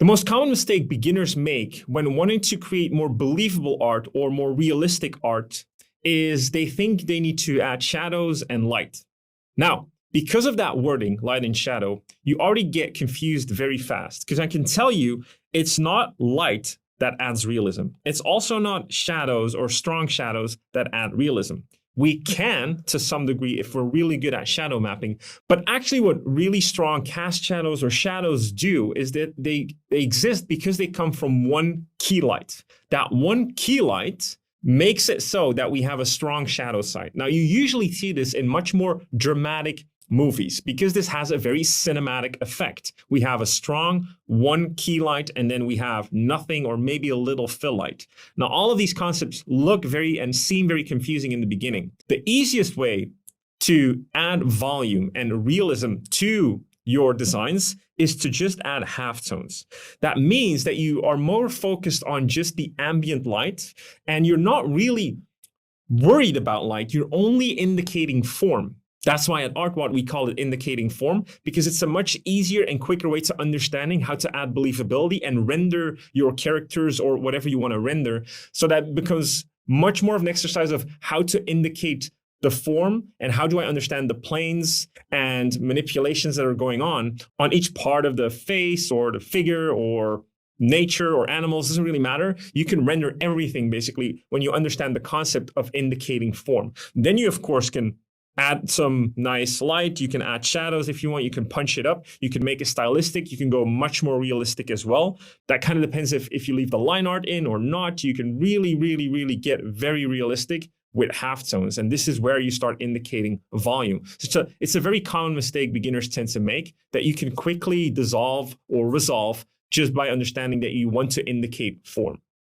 The most common mistake beginners make when wanting to create more believable art or more realistic art is they think they need to add shadows and light. Now, because of that wording, light and shadow, you already get confused very fast, because I can tell you it's not light that adds realism. It's also not shadows or strong shadows that add realism. We can, to some degree, if we're really good at shadow mapping, but actually what really strong cast shadows or shadows do is that they exist because they come from one key light. That one key light makes it so that we have a strong shadow side. Now, you usually see this in much more dramatic movies because this has a very cinematic effect. We have a strong one key light and then we have nothing or maybe a little fill light. Now, all of these concepts look very and seem very confusing in the beginning. The easiest way to add volume and realism to your designs is to just add halftones. That means that you are more focused on just the ambient light and you're not really worried about light. You're only indicating form. That's why at Artwod we call it indicating form, because it's a much easier and quicker way to understanding how to add believability and render your characters or whatever you want to render. So that becomes much more of an exercise of how to indicate the form and how do I understand the planes and manipulations that are going on each part of the face or the figure or nature or animals. Doesn't really matter. You can render everything basically when you understand the concept of indicating form. Then you, of course, can add some nice light. You can add shadows if you want. You can punch it up. You can make it stylistic. You can go much more realistic as well. That kind of depends if you leave the line art in or not. You can really get very realistic with halftones. And this is where you start indicating volume. So it's a very common mistake beginners tend to make that you can quickly dissolve or resolve just by understanding that you want to indicate form.